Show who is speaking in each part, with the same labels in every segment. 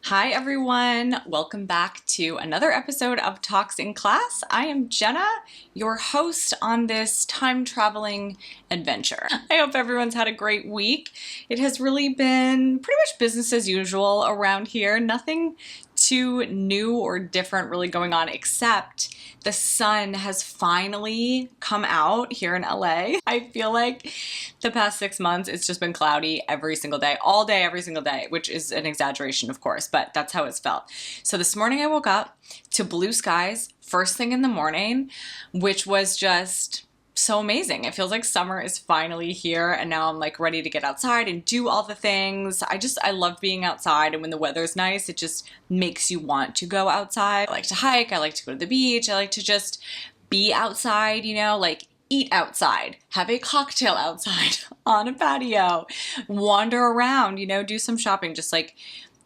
Speaker 1: Hi everyone, welcome back to another episode of Talks in Class. I am Jenna, your host on this time traveling adventure. I hope everyone's had a great week. It has really been pretty much business as usual around here. Nothing too new or different really going on, except the sun has finally come out here in LA. I feel like the past 6 months it's just been cloudy every single day, all day, every single day, which is an exaggeration, of course, but that's how it's felt. So this morning I woke up to blue skies first thing in the morning, which was just so amazing. It feels like summer is finally here, and now I'm like ready to get outside and do all the things. I love being outside, and when the weather's nice, it just makes you want to go outside. I like to hike, I like to go to the beach, I like to just be outside, like eat outside, have a cocktail outside on a patio, wander around, do some shopping, just like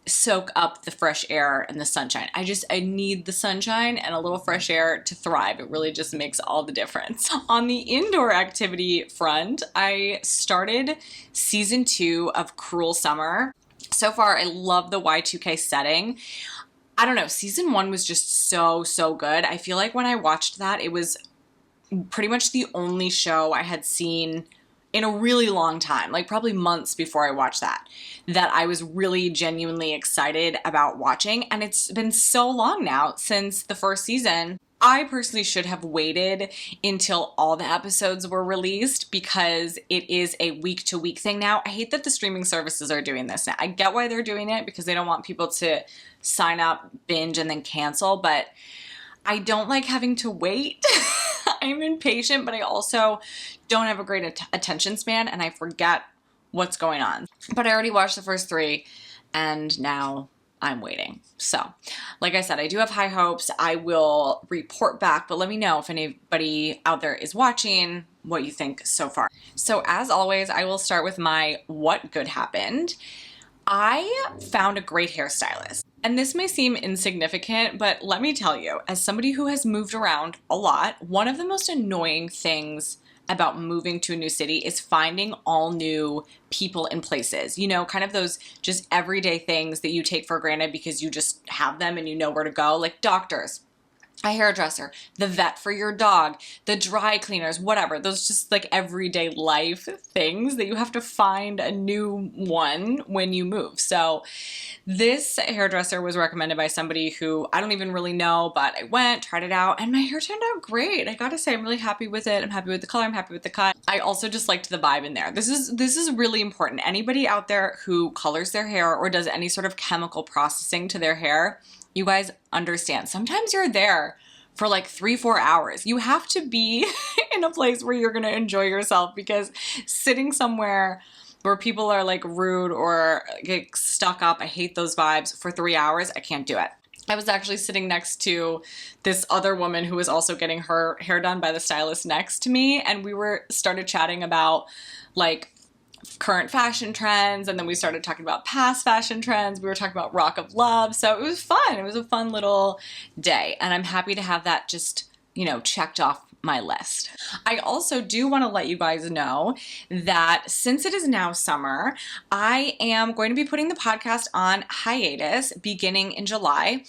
Speaker 1: soak up the fresh air and the sunshine. I need the sunshine and a little fresh air to thrive. It really just makes all the difference. On the indoor activity front, I started season 2 of Cruel Summer. So far, I love the Y2K setting. I don't know, season 1 was just so good. I feel like when I watched that, it was pretty much the only show I had seen in a really long time, like probably months before I watched that I was really genuinely excited about watching. And it's been so long now since the first season. I personally should have waited until all the episodes were released because it is a week-to-week thing now. I hate that the streaming services are doing this now. I get why they're doing it because they don't want people to sign up, binge, and then cancel, but I don't like having to wait. I'm impatient, but I also don't have a great attention span and I forget what's going on. But I already watched the first 3 and now I'm waiting. So, like I said, I do have high hopes. I will report back, but let me know if anybody out there is watching, what you think so far. So as always, I will start with my what good happened. I found a great hairstylist. And this may seem insignificant, but let me tell you, as somebody who has moved around a lot, one of the most annoying things about moving to a new city is finding all new people and places. Kind of those just everyday things that you take for granted because you just have them and you know where to go, like doctors, a hairdresser, the vet for your dog, the dry cleaners, whatever. Those just like everyday life things that you have to find a new one when you move. So this hairdresser was recommended by somebody who I don't even really know, but I went, tried it out, and my hair turned out great. I gotta say, I'm really happy with it. I'm happy with the color. I'm happy with the cut. I also just liked the vibe in there. This is really important. Anybody out there who colors their hair or does any sort of chemical processing to their hair, you guys understand. Sometimes you're there for like 3-4 hours. You have to be in a place where you're gonna enjoy yourself, because sitting somewhere where people are like rude or get stuck up, I hate those vibes, for 3 hours, I can't do it. I was actually sitting next to this other woman who was also getting her hair done by the stylist next to me, and we started chatting about like current fashion trends, and then we started talking about past fashion trends. We were talking about Rock of Love, so it was fun. It was a fun little day, and I'm happy to have that just, checked off my list. I also do want to let you guys know that since it is now summer, I am going to be putting the podcast on hiatus beginning in July.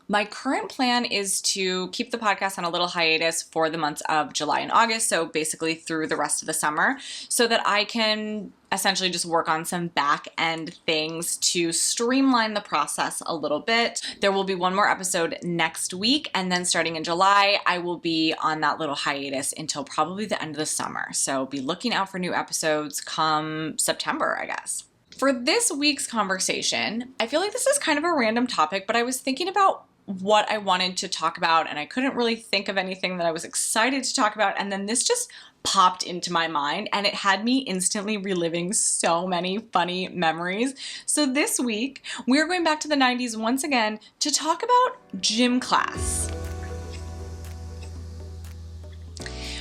Speaker 1: My current plan is to keep the podcast on a little hiatus for the months of July and August, so basically through the rest of the summer, so that I can essentially just work on some back-end things to streamline the process a little bit. There will be one more episode next week, and then starting in July, I will be on that little hiatus until probably the end of the summer. So be looking out for new episodes come September, I guess. For this week's conversation, I feel like this is kind of a random topic, but I was thinking about what I wanted to talk about, and I couldn't really think of anything that I was excited to talk about, and then this just popped into my mind, and it had me instantly reliving so many funny memories. So this week, we're going back to the 90s once again to talk about gym class.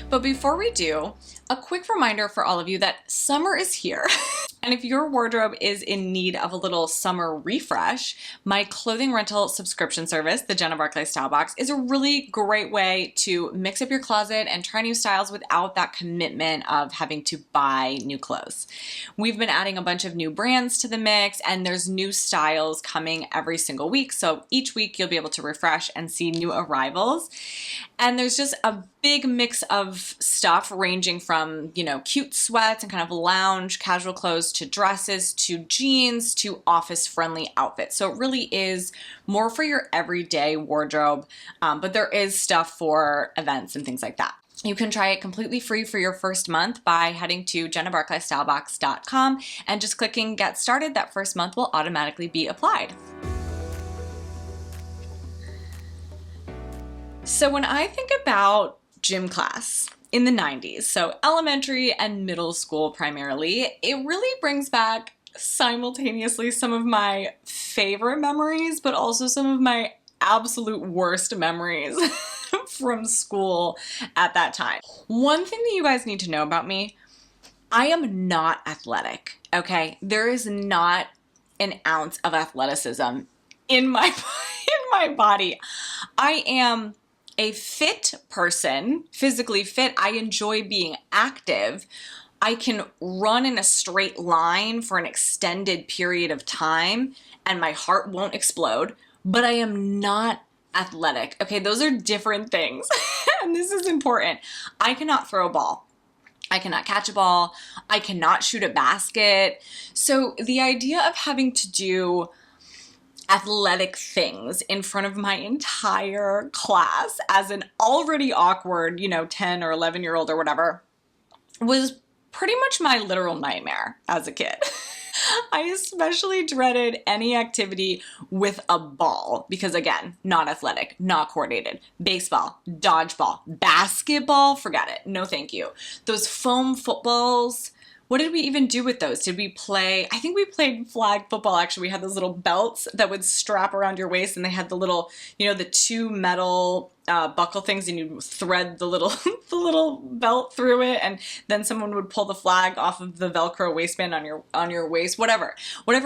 Speaker 1: But before we do, a quick reminder for all of you that summer is here. And if your wardrobe is in need of a little summer refresh, my clothing rental subscription service, the Jenna Barclay Style Box, is a really great way to mix up your closet and try new styles without that commitment of having to buy new clothes. We've been adding a bunch of new brands to the mix, and there's new styles coming every single week. So each week you'll be able to refresh and see new arrivals. And there's just a big mix of stuff ranging from, cute sweats and kind of lounge casual clothes to dresses to jeans to office-friendly outfits. So it really is more for your everyday wardrobe, but there is stuff for events and things like that. You can try it completely free for your first month by heading to jennabarclaystylebox.com and just clicking Get Started. That first month will automatically be applied. So when I think about gym class in the 90s, so elementary and middle school primarily, it really brings back simultaneously some of my favorite memories, but also some of my absolute worst memories from school at that time. One thing that you guys need to know about me, I am not athletic, okay? There is not an ounce of athleticism in my body. I am a fit person, physically fit. I enjoy being active. I can run in a straight line for an extended period of time and my heart won't explode, but I am not athletic. Okay, those are different things. And this is important. I cannot throw a ball. I cannot catch a ball. I cannot shoot a basket. So the idea of having to do athletic things in front of my entire class as an already awkward, 10 or 11-year-old or whatever, was pretty much my literal nightmare as a kid. I especially dreaded any activity with a ball because, again, not athletic, not coordinated. Baseball, dodgeball, basketball, forget it. No thank you. Those foam footballs, what did we even do with those? Did we play? I think we played flag football, actually. We had those little belts that would strap around your waist, and they had the little, the two metal buckle things, and you thread the little the little belt through it, and then someone would pull the flag off of the Velcro waistband on your waist. Whatever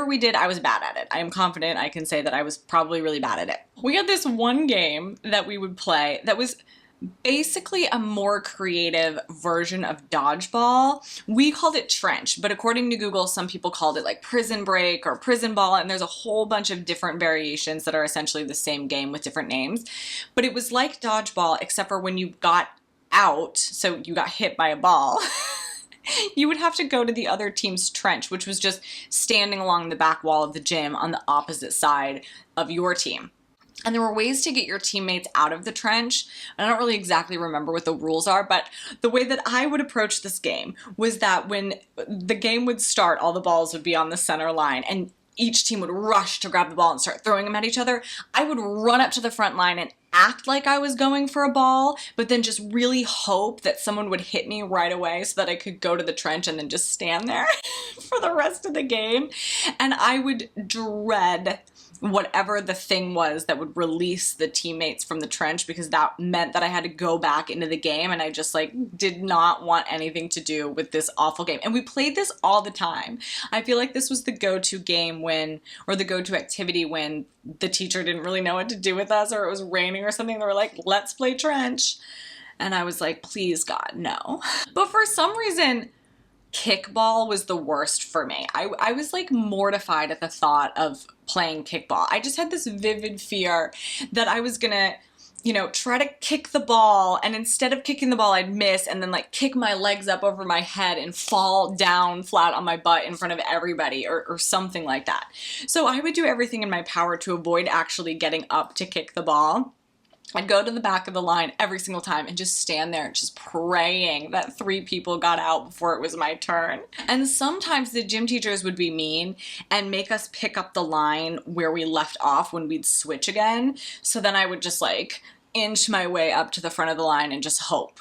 Speaker 1: we did, I was bad at it. I am confident I can say that I was probably really bad at it. We had this one game that we would play that was basically a more creative version of dodgeball. We called it trench, but according to Google, some people called it like prison break or prison ball, and there's a whole bunch of different variations that are essentially the same game with different names. But it was like dodgeball, except for when you got out, so you got hit by a ball, you would have to go to the other team's trench, which was just standing along the back wall of the gym on the opposite side of your team. And there were ways to get your teammates out of the trench. I don't really exactly remember what the rules are, but the way that I would approach this game was that when the game would start, all the balls would be on the center line, and each team would rush to grab the ball and start throwing them at each other. I would run up to the front line and act like I was going for a ball, but then just really hope that someone would hit me right away so that I could go to the trench and then just stand there for the rest of the game. And I would dread whatever the thing was that would release the teammates from the trench, because that meant that I had to go back into the game, and I just did not want anything to do with this awful game. And we played this all the time. I feel like this was the go-to game or the go-to activity when the teacher didn't really know what to do with us, or it was raining or something. They were like, let's play trench. And I was like, please God, no. But for some reason, kickball was the worst for me. I was mortified at the thought of playing kickball. I just had this vivid fear that I was gonna, try to kick the ball, and instead of kicking the ball, I'd miss, and then kick my legs up over my head and fall down flat on my butt in front of everybody, or something like that. So I would do everything in my power to avoid actually getting up to kick the ball. I'd go to the back of the line every single time and just stand there just praying that 3 people got out before it was my turn. And sometimes the gym teachers would be mean and make us pick up the line where we left off when we'd switch again. So then I would just inch my way up to the front of the line and just hope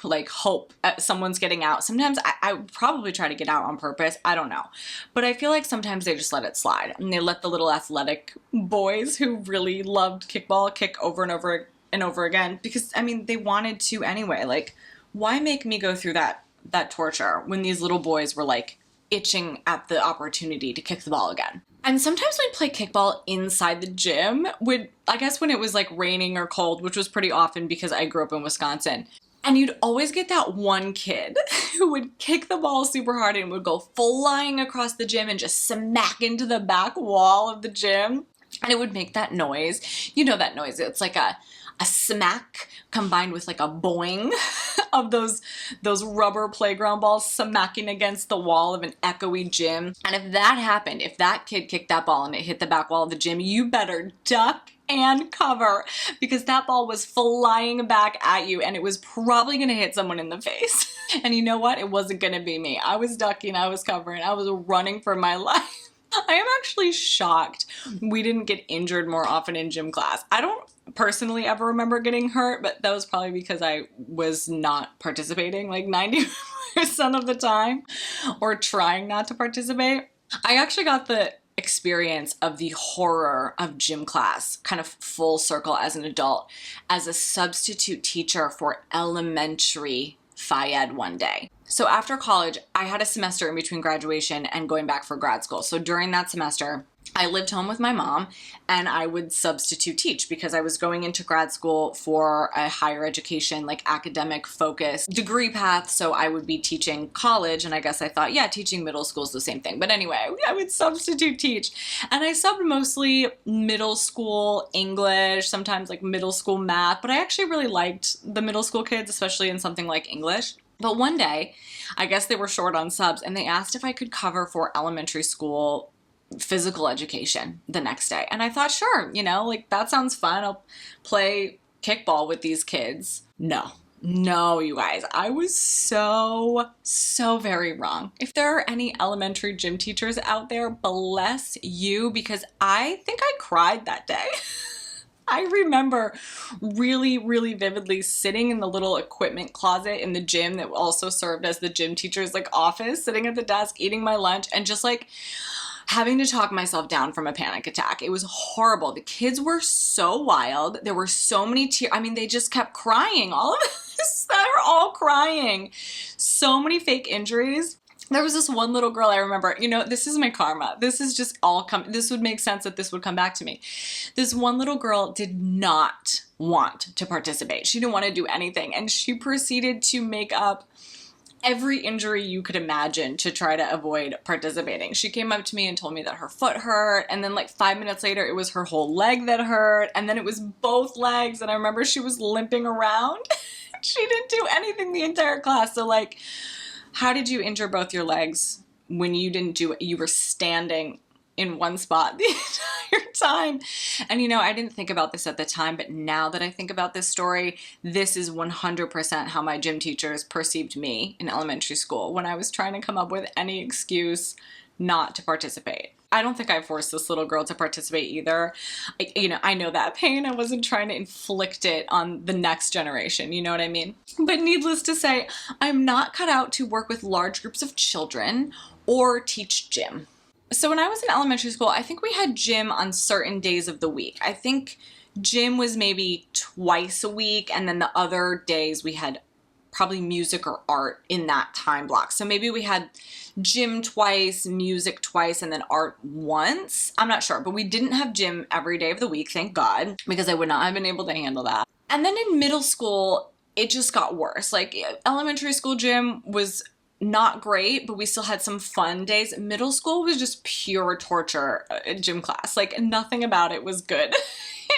Speaker 1: someone's getting out. Sometimes I would probably try to get out on purpose. I don't know. But I feel like sometimes they just let it slide, and they let the little athletic boys who really loved kickball kick over and over again, because they wanted to anyway. Why make me go through that torture when these little boys were itching at the opportunity to kick the ball again. And sometimes we'd play kickball inside the gym, I guess when it was like raining or cold, which was pretty often because I grew up in Wisconsin. And you'd always get that one kid who would kick the ball super hard and would go flying across the gym and just smack into the back wall of the gym. And it would make that noise. You know that noise. It's like a smack combined with like a boing of those rubber playground balls smacking against the wall of an echoey gym. And if that happened, if that kid kicked that ball and it hit the back wall of the gym, you better duck and cover, because that ball was flying back at you and it was probably going to hit someone in the face. And you know what? It wasn't going to be me. I was ducking, I was covering, I was running for my life. I am actually shocked we didn't get injured more often in gym class. I don't personally ever remember getting hurt, but that was probably because I was not participating like 90% of the time, or trying not to participate. I actually got the experience of the horror of gym class kind of full circle as an adult, as a substitute teacher for elementary Phi Ed one day. So after college, I had a semester in between graduation and going back for grad school. So during that semester, I lived home with my mom and I would substitute teach because I was going into grad school for a higher education, like academic focus degree path. So I would be teaching college, and I guess I thought, yeah, teaching middle school is the same thing. But anyway, I would substitute teach, and I subbed mostly middle school English, sometimes like middle school math, but I actually really liked the middle school kids, especially in something like English. But one day, I guess they were short on subs and they asked if I could cover for elementary school physical education the next day. And I thought, sure, like that sounds fun. I'll play kickball with these kids. No, you guys, I was so very wrong. If there are any elementary gym teachers out there, bless you, because I think I cried that day. I remember really vividly sitting in the little equipment closet in the gym that also served as the gym teacher's like office, sitting at the desk, eating my lunch, and just like having to talk myself down from a panic attack. It was horrible. The kids were so wild. There were so many tears. I mean, they just kept crying. All of this, they were all crying. So many fake injuries. There was this one little girl I remember, this is my karma. This is just all this would make sense that this would come back to me. This one little girl did not want to participate. She didn't want to do anything. And she proceeded to make up every injury you could imagine to try to avoid participating. She came up to me and told me that her foot hurt. And then like 5 minutes later, it was her whole leg that hurt. And then it was both legs. And I remember she was limping around. She didn't do anything the entire class. So like, how did you injure both your legs when you didn't do it? You were standing in one spot the entire time. And I didn't think about this at the time, but now that I think about this story, this is 100% how my gym teachers perceived me in elementary school when I was trying to come up with any excuse not to participate. I don't think I forced this little girl to participate either. I know that pain. I wasn't trying to inflict it on the next generation. You know what I mean? But needless to say, I'm not cut out to work with large groups of children or teach gym. So when I was in elementary school, I think we had gym on certain days of the week. I think gym was maybe twice a week, and then the other days we had probably music or art in that time block. So maybe we had gym twice, music twice, and then art once. I'm not sure, but we didn't have gym every day of the week, thank God, because I would not have been able to handle that. And then in middle school, it just got worse. Like elementary school gym was not great, but we still had some fun days. Middle school was just pure torture gym class. Like nothing about it was good.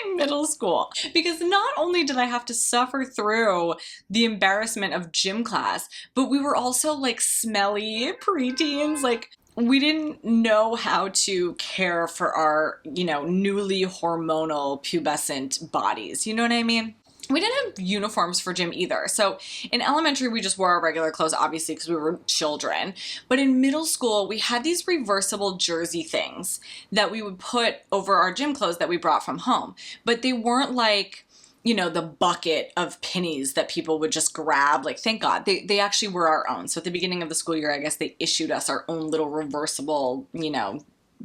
Speaker 1: In middle school, because not only did I have to suffer through the embarrassment of gym class, but we were also like smelly preteens. Like we didn't know how to care for our, newly hormonal pubescent bodies. You know what I mean? We didn't have uniforms for gym either. So in elementary, we just wore our regular clothes, obviously, because we were children. But in middle school, we had these reversible jersey things that we would put over our gym clothes that we brought from home. But they weren't like, the bucket of pennies that people would just grab. Like, thank God, they actually were our own. So at the beginning of the school year, I guess they issued us our own little reversible,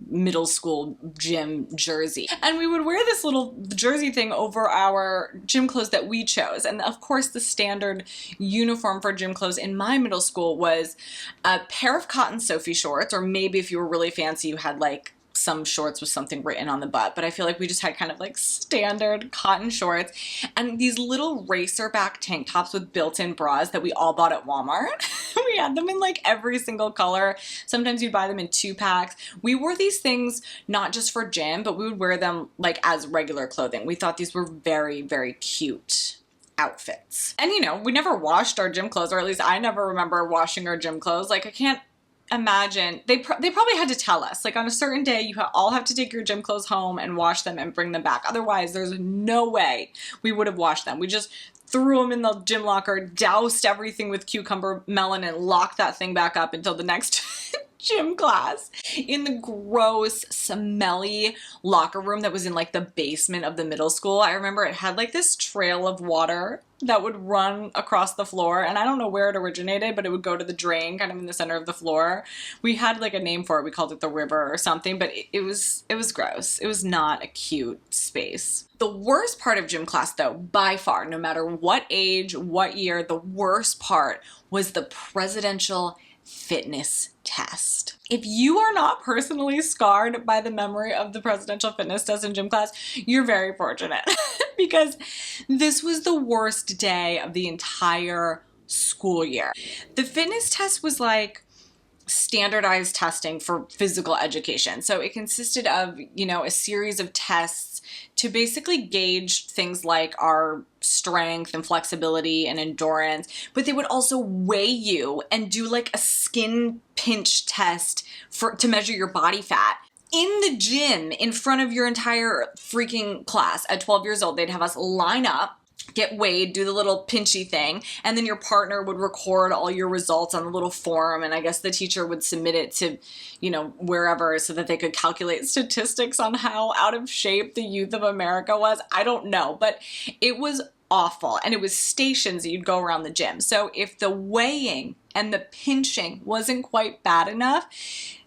Speaker 1: middle school gym jersey. And we would wear this little jersey thing over our gym clothes that we chose. And of course, the standard uniform for gym clothes in my middle school was a pair of cotton Sophie shorts, or maybe if you were really fancy, you had like some shorts with something written on the butt, but I feel like we just had kind of like standard cotton shorts and these little racerback tank tops with built-in bras that we all bought at Walmart. We had them in like every single color. Sometimes you'd buy them in 2-packs. We wore these things not just for gym, but we would wear them like as regular clothing. We thought these were very, very cute outfits. And you know, we never washed our gym clothes, or at least I never remember washing our gym clothes. Like I can't imagine, they probably had to tell us, like on a certain day, you all have to take your gym clothes home and wash them and bring them back. Otherwise, there's no way we would have washed them. We just threw them in the gym locker, doused everything with cucumber melon, and locked that thing back up until the next gym class in the gross, smelly locker room that was in like the basement of the middle school. I remember it had like this trail of water that would run across the floor, and I don't know where it originated, but it would go to the drain kind of in the center of the floor. We had like a name for it. We called it the river or something, but it was gross. It was not a cute space. The worst part of gym class though, by far, no matter what age, what year, the worst part was the presidential fitness test. If you are not personally scarred by the memory of the presidential fitness test in gym class, you're very fortunate because this was the worst day of the entire school year. The fitness test was like standardized testing for physical education. So it consisted of, you know, a series of tests to basically gauge things like our strength and flexibility and endurance, but they would also weigh you and do like a skin pinch test to measure your body fat. In the gym, in front of your entire freaking class at 12 years old, they'd have us line up, get weighed, do the little pinchy thing, and then your partner would record all your results on the little form, and I guess the teacher would submit it to, you know, wherever so that they could calculate statistics on how out of shape the youth of America was. I don't know, but it was awful, and it was stations that you'd go around the gym. So if the weighing and the pinching wasn't quite bad enough,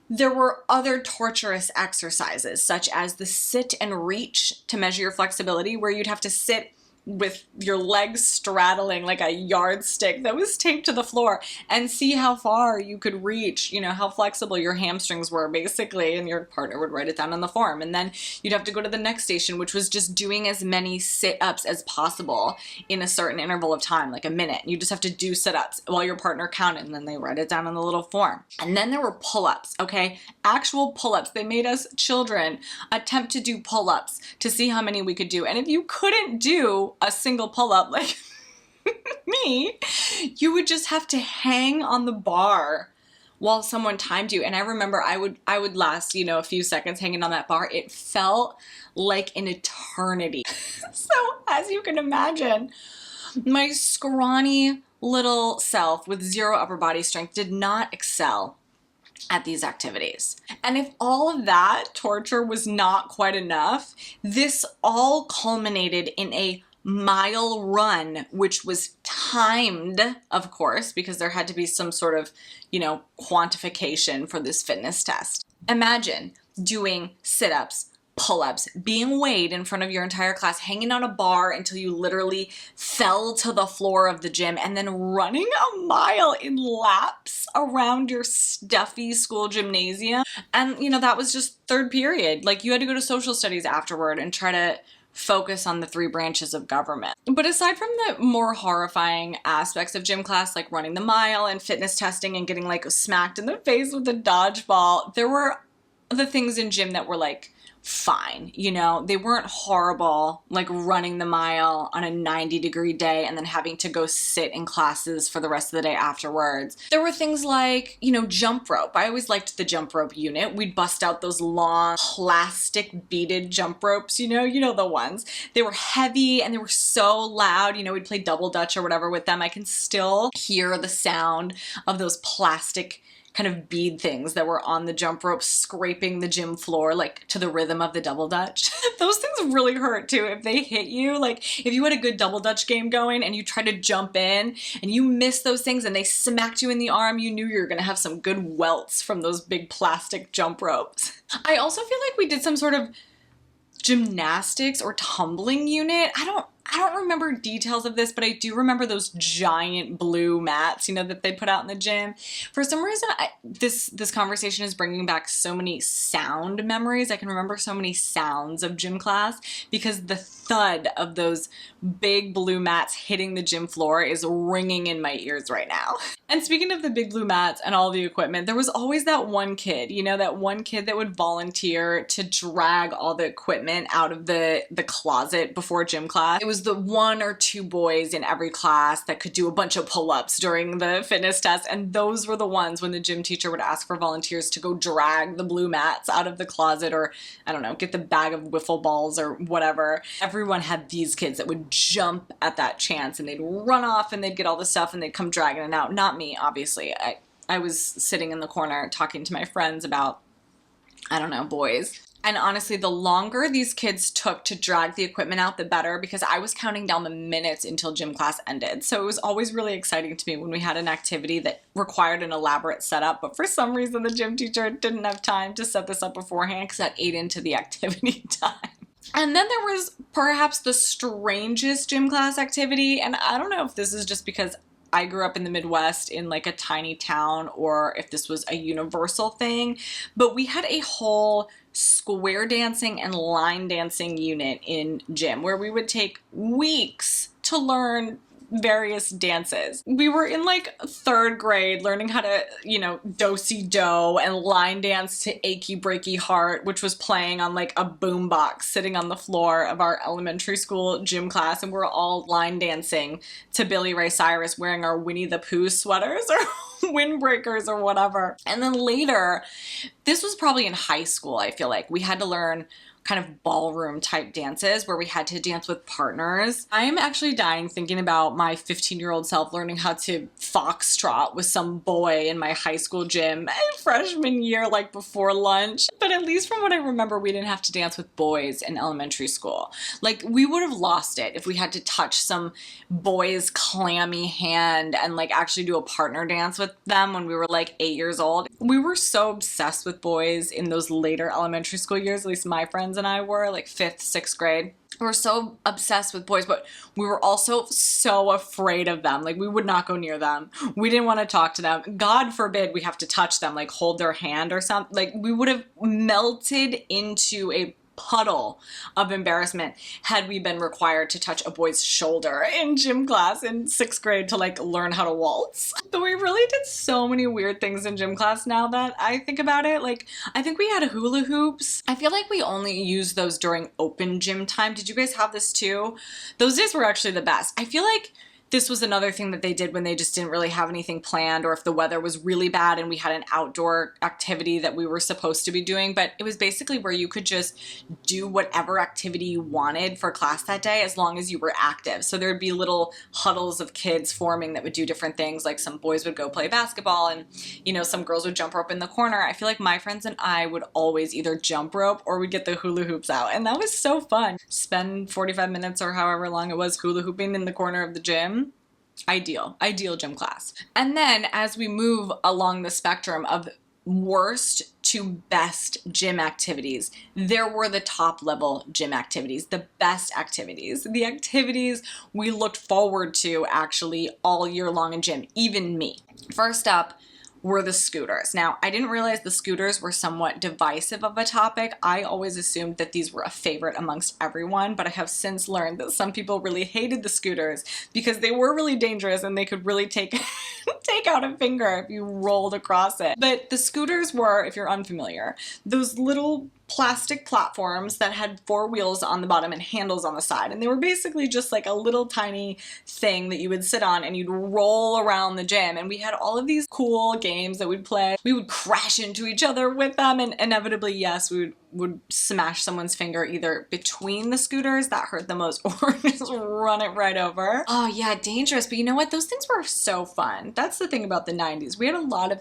Speaker 1: there were other torturous exercises, such as the sit and reach to measure your flexibility, where you'd have to sit with your legs straddling like a yardstick that was taped to the floor and see how far you could reach, you know, how flexible your hamstrings were basically, and your partner would write it down on the form. And then you'd have to go to the next station, which was just doing as many sit-ups as possible in a certain interval of time, like a minute. You just have to do sit-ups while your partner counted, and then they write it down on the little form. And then there were pull-ups, okay? Actual pull-ups. They made us children attempt to do pull-ups to see how many we could do. And if you couldn't do a single pull-up like me, you would just have to hang on the bar while someone timed you. And I remember I would last, you know, a few seconds hanging on that bar. It felt like an eternity. So as you can imagine, my scrawny little self with zero upper body strength did not excel at these activities. And if all of that torture was not quite enough, this all culminated in a mile run, which was timed, of course, because there had to be some sort of, you know, quantification for this fitness test. Imagine doing sit-ups, pull-ups, being weighed in front of your entire class, hanging on a bar until you literally fell to the floor of the gym, and then running a mile in laps around your stuffy school gymnasium. And, you know, that was just third period. Like, you had to go to social studies afterward and try to focus on the 3 branches of government. But aside from the more horrifying aspects of gym class, like running the mile and fitness testing and getting like smacked in the face with a dodgeball, there were the things in gym that were like fine, you know, they weren't horrible, like running the mile on a 90-degree day and then having to go sit in classes for the rest of the day afterwards. There were things like, you know, jump rope. I always liked the jump rope unit. We'd bust out those long plastic beaded jump ropes, you know the ones. They were heavy and they were so loud, you know, we'd play double dutch or whatever with them. I can still hear the sound of those plastic kind of bead things that were on the jump rope scraping the gym floor, like to the rhythm of the double dutch. Those things really hurt too if they hit you. Like if you had a good double dutch game going and you tried to jump in and you missed those things and they smacked you in the arm, you knew you were gonna have some good welts from those big plastic jump ropes. I also feel like we did some sort of gymnastics or tumbling unit. I don't remember details of this, but I do remember those giant blue mats, you know, that they put out in the gym. For some reason, this conversation is bringing back so many sound memories. I can remember so many sounds of gym class because the thud of those big blue mats hitting the gym floor is ringing in my ears right now. And speaking of the big blue mats and all the equipment, there was always that one kid, you know, that one kid that would volunteer to drag all the equipment out of the closet before gym class. It was the one or two boys in every class that could do a bunch of pull-ups during the fitness test, and those were the ones when the gym teacher would ask for volunteers to go drag the blue mats out of the closet, or I don't know, get the bag of wiffle balls or whatever. Everyone had these kids that would jump at that chance and they'd run off and they'd get all the stuff and they'd come dragging it out. Not me, obviously. I was sitting in the corner talking to my friends about, I don't know, boys. And honestly, the longer these kids took to drag the equipment out, the better, because I was counting down the minutes until gym class ended. So it was always really exciting to me when we had an activity that required an elaborate setup, but for some reason the gym teacher didn't have time to set this up beforehand because that ate into the activity time. And then there was perhaps the strangest gym class activity, and I don't know if this is just because I grew up in the Midwest in like a tiny town or if this was a universal thing, but we had a whole square dancing and line dancing unit in gym where we would take weeks to learn various dances. We were in like third grade learning how to, you know, do-si-do and line dance to Achy Breaky Heart, which was playing on like a boombox sitting on the floor of our elementary school gym class, and we're all line dancing to Billy Ray Cyrus wearing our Winnie the Pooh sweaters or windbreakers or whatever. And then later, this was probably in high school, I feel like, we had to learn kind of ballroom type dances where we had to dance with partners. I am actually dying thinking about my 15-year-old self learning how to foxtrot with some boy in my high school gym freshman year, like before lunch. But at least from what I remember, we didn't have to dance with boys in elementary school. Like, we would have lost it if we had to touch some boy's clammy hand and like actually do a partner dance with them when we were like 8 years old. We were so obsessed with boys in those later elementary school years, at least my friends and I were, like 5th, 6th grade. We were so obsessed with boys, but we were also so afraid of them. Like, we would not go near them. We didn't want to talk to them. God forbid we have to touch them, like hold their hand or something. Like, we would have melted into a puddle of embarrassment had we been required to touch a boy's shoulder in gym class in 6th grade to like learn how to waltz. But we really did so many weird things in gym class now that I think about it. Like, I think we had hula hoops. I feel like we only used those during open gym time. Did you guys have this too? Those days were actually the best. I feel like this was another thing that they did when they just didn't really have anything planned, or if the weather was really bad and we had an outdoor activity that we were supposed to be doing. But it was basically where you could just do whatever activity you wanted for class that day as long as you were active. So there'd be little huddles of kids forming that would do different things. Like some boys would go play basketball and, you know, some girls would jump rope in the corner. I feel like my friends and I would always either jump rope or we'd get the hula hoops out. And that was so fun. Spend 45 minutes or however long it was hula hooping in the corner of the gym. Ideal gym class. And then as we move along the spectrum of worst to best gym activities, there were the top level gym activities, the best activities, the activities we looked forward to actually all year long in gym, even me. First up were the scooters. Now, I didn't realize the scooters were somewhat divisive of a topic. I always assumed that these were a favorite amongst everyone, but I have since learned that some people really hated the scooters because they were really dangerous and they could really take out a finger if you rolled across it. But the scooters were, if you're unfamiliar, those little plastic platforms that had 4 wheels on the bottom and handles on the side. And they were basically just like a little tiny thing that you would sit on and you'd roll around the gym. And we had all of these cool games that we'd play. We would crash into each other with them, and inevitably, yes, we would smash someone's finger either between the scooters, that hurt the most, or just run it right over. Oh yeah, dangerous. But you know what? Those things were so fun. That's the thing about the 90s. We had a lot of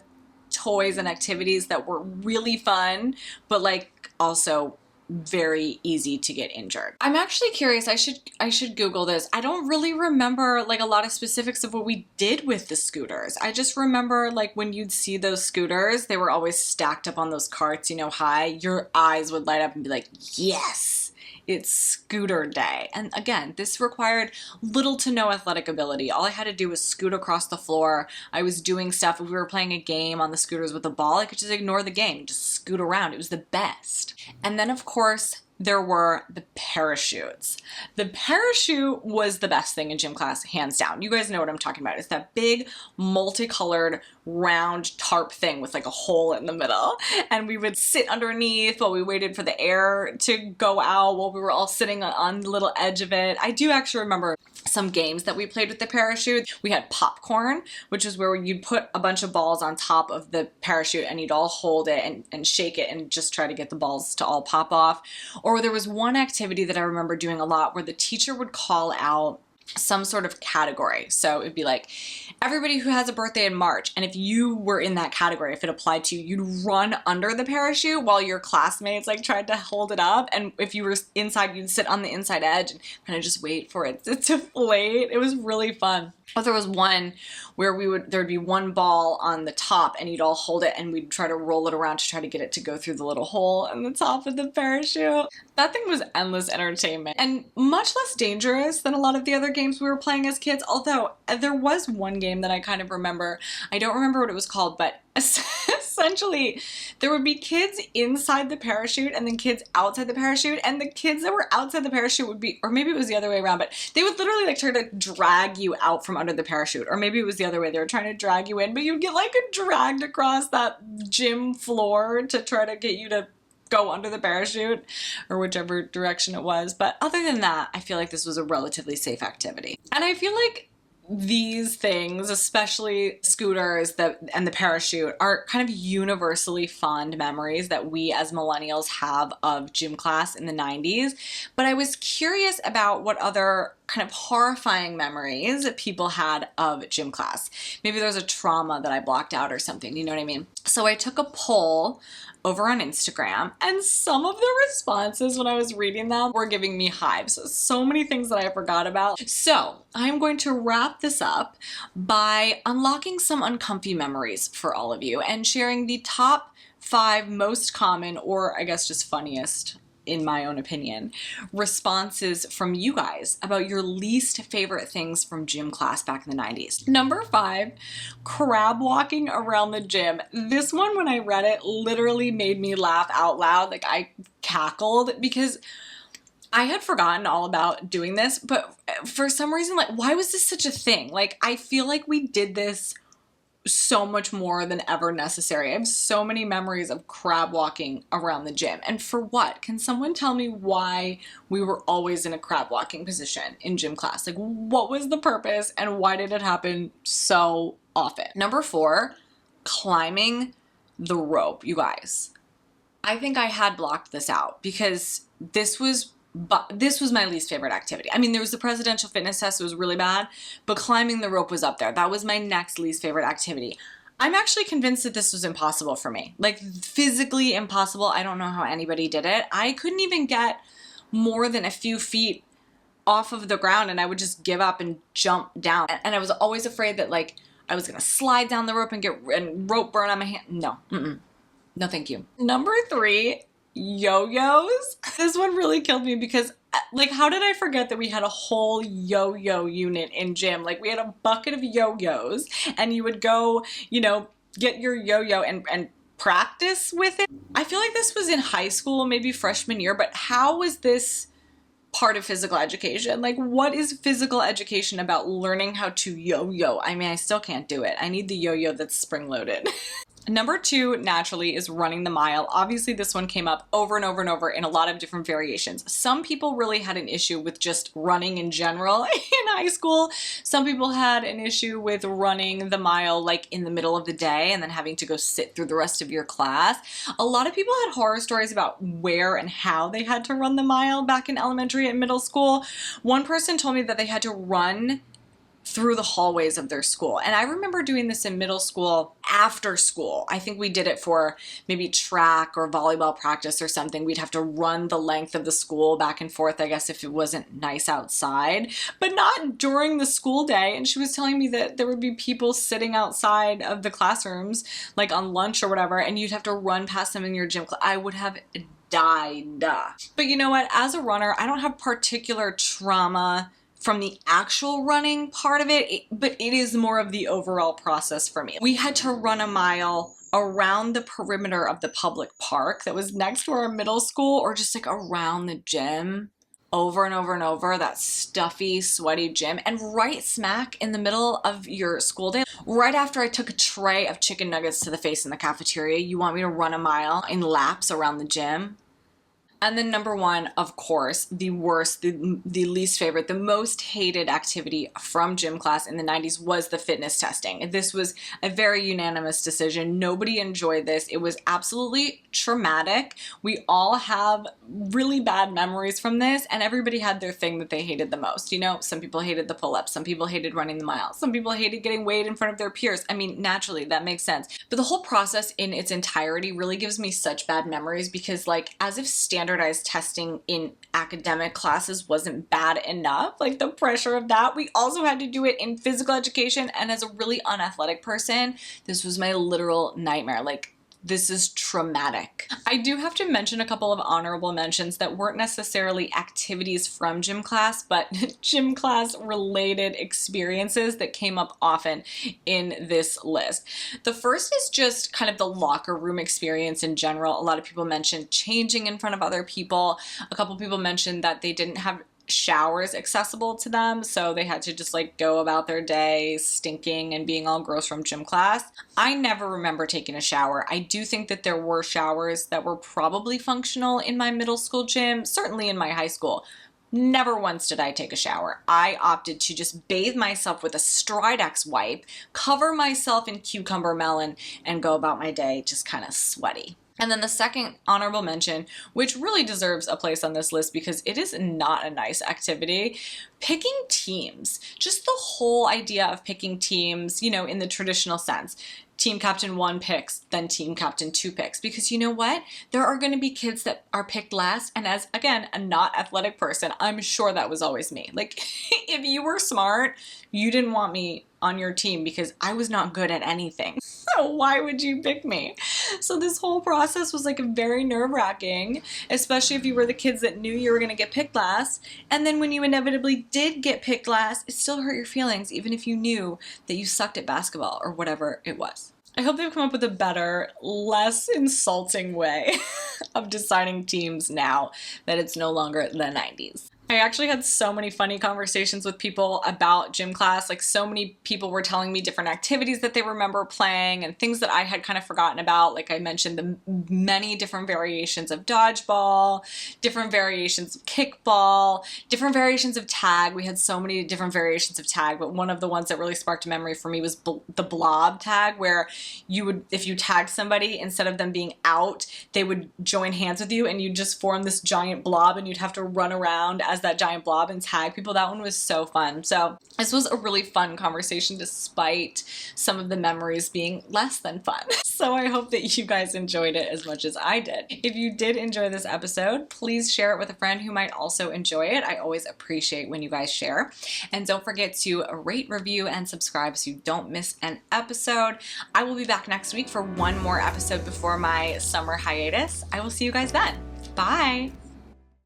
Speaker 1: toys and activities that were really fun, but like also very easy to get injured. I'm actually curious, I should Google this. I don't really remember like a lot of specifics of what we did with the scooters. I just remember like when you'd see those scooters, they were always stacked up on those carts, you know, high. Your eyes would light up and be like, yes, it's scooter day. And again, this required little to no athletic ability. All I had to do was scoot across the floor. I was doing stuff. If we were playing a game on the scooters with a ball, I could just ignore the game, just scoot around. It was the best. And then of course, there were the parachutes. The parachute was the best thing in gym class, hands down. You guys know what I'm talking about. It's that big, multicolored, round tarp thing with like a hole in the middle. And we would sit underneath while we waited for the air to go out while we were all sitting on the little edge of it. I do actually remember some games that we played with the parachute. We had popcorn, which is where you'd put a bunch of balls on top of the parachute and you'd all hold it and shake it and just try to get the balls to all pop off. Or there was one activity that I remember doing a lot where the teacher would call out some sort of category. So it'd be like, everybody who has a birthday in March, and if you were in that category, if it applied to you, you'd run under the parachute while your classmates like tried to hold it up. And if you were inside, you'd sit on the inside edge and kind of just wait for it to deflate. It was really fun. But there was one where there'd be one ball on the top and you'd all hold it and we'd try to roll it around to try to get it to go through the little hole in the top of the parachute. That thing was endless entertainment and much less dangerous than a lot of the other games we were playing as kids. Although there was one game that I kind of remember. I don't remember what it was called, but essentially there would be kids inside the parachute and then kids outside the parachute, and the kids that were outside the parachute would be, or maybe it was the other way around, but they would literally like try to drag you out from under the parachute, or maybe it was the other way, they were trying to drag you in, but you'd get like dragged across that gym floor to try to get you to go under the parachute or whichever direction it was. But other than that, I feel like this was a relatively safe activity. And I feel like these things, especially scooters and the parachute, are kind of universally fond memories that we as millennials have of gym class in the 90s. But I was curious about what other kind of horrifying memories people had of gym class. Maybe there's a trauma that I blocked out or something, you know what I mean? So I took a poll over on Instagram, and some of the responses when I was reading them were giving me hives. So many things that I forgot about. So I'm going to wrap this up by unlocking some uncomfy memories for all of you and sharing the top 5 most common, or I guess just funniest, in my own opinion, responses from you guys about your least favorite things from gym class back in the 90s. Number 5, crab walking around the gym. This one, when I read it, literally made me laugh out loud. Like I cackled because I had forgotten all about doing this, but for some reason, like, why was this such a thing? Like, I feel like we did this so much more than ever necessary. I have so many memories of crab walking around the gym. And for what? Can someone tell me why we were always in a crab walking position in gym class? Like, what was the purpose and why did it happen so often? Number 4, climbing the rope. You guys, I think I had blocked this out because this was my least favorite activity. I mean, there was the presidential fitness test, it was really bad, but climbing the rope was up there. That was my next least favorite activity. I'm actually convinced that this was impossible for me. Like, physically impossible. I don't know how anybody did it. I couldn't even get more than a few feet off of the ground and I would just give up and jump down. And I was always afraid that like I was gonna slide down the rope and get rope burn on my hand. No, no thank you. Number 3, yo-yos. This one really killed me because like, how did I forget that we had a whole yo-yo unit in gym? Like, we had a bucket of yo-yos and you would go, you know, get your yo-yo and practice with it. I feel like this was in high school, maybe freshman year, but how was this part of physical education? Like, what is physical education about learning how to yo-yo? I mean, I still can't do it. I need the yo-yo that's spring-loaded. Number 2, naturally, is running the mile. Obviously, this one came up over and over and over in a lot of different variations. Some people really had an issue with just running in general in high school. Some people had an issue with running the mile like in the middle of the day and then having to go sit through the rest of your class. A lot of people had horror stories about where and how they had to run the mile back in elementary and middle school. One person told me that they had to run through the hallways of their school. And I remember doing this in middle school after school. I think we did it for maybe track or volleyball practice or something. We'd have to run the length of the school back and forth, I guess, if it wasn't nice outside, but not during the school day. And she was telling me that there would be people sitting outside of the classrooms, like on lunch or whatever, and you'd have to run past them in your gym class. I would have died. But you know what? As a runner, I don't have particular trauma from the actual running part of it, but it is more of the overall process for me. We had to run a mile around the perimeter of the public park that was next to our middle school, or just like around the gym, over and over and over, that stuffy, sweaty gym. And right smack in the middle of your school day, right after I took a tray of chicken nuggets to the face in the cafeteria, you want me to run a mile in laps around the gym? And then number one, of course, the worst, the least favorite, the most hated activity from gym class in the 90s was the fitness testing. This was a very unanimous decision. Nobody enjoyed this. It was absolutely traumatic. We all have really bad memories from this, and everybody had their thing that they hated the most. You know, some people hated the pull-ups, some people hated running the mile, some people hated getting weighed in front of their peers. I mean, naturally, that makes sense. But the whole process in its entirety really gives me such bad memories because, like, as if standardized testing in academic classes wasn't bad enough, like the pressure of that, we also had to do it in physical education. And as a really unathletic person, this was my literal nightmare. Like, this is traumatic. I do have to mention a couple of honorable mentions that weren't necessarily activities from gym class, but gym class related experiences that came up often in this list. The first is just kind of the locker room experience in general. A lot of people mentioned changing in front of other people. A couple people mentioned that they didn't have showers accessible to them, so they had to just like go about their day stinking and being all gross from gym class. I never remember taking a shower. I do think that there were showers that were probably functional in my middle school gym, certainly in my high school. Never once did I take a shower. I opted to just bathe myself with a Stridex wipe, cover myself in cucumber melon, and go about my day just kind of sweaty. And then the second honorable mention, which really deserves a place on this list because it is not a nice activity, picking teams. Just the whole idea of picking teams, you know, in the traditional sense. Team captain 1 picks, then team captain 2 picks. Because you know what? There are going to be kids that are picked last. And as, again, a not athletic person, I'm sure that was always me. Like, if you were smart, you didn't want me on your team because I was not good at anything. So why would you pick me? So this whole process was like very nerve-wracking, especially if you were the kids that knew you were going to get picked last. And then when you inevitably did get picked last, it still hurt your feelings, even if you knew that you sucked at basketball or whatever it was. I hope they've come up with a better, less insulting way of deciding teams now that it's no longer the 90s. I actually had so many funny conversations with people about gym class. Like, so many people were telling me different activities that they remember playing and things that I had kind of forgotten about. Like, I mentioned the many different variations of dodgeball, different variations of kickball, different variations of tag. We had so many different variations of tag, but one of the ones that really sparked a memory for me was the blob tag, where you would, if you tagged somebody, instead of them being out, they would join hands with you and you'd just form this giant blob and you'd have to run around as that giant blob and tag people. That one was so fun. So this was a really fun conversation despite some of the memories being less than fun. So I hope that you guys enjoyed it as much as I did. If you did enjoy this episode, please share it with a friend who might also enjoy it. I always appreciate when you guys share. And don't forget to rate, review, and subscribe so you don't miss an episode. I will be back next week for one more episode before my summer hiatus. I will see you guys then. Bye.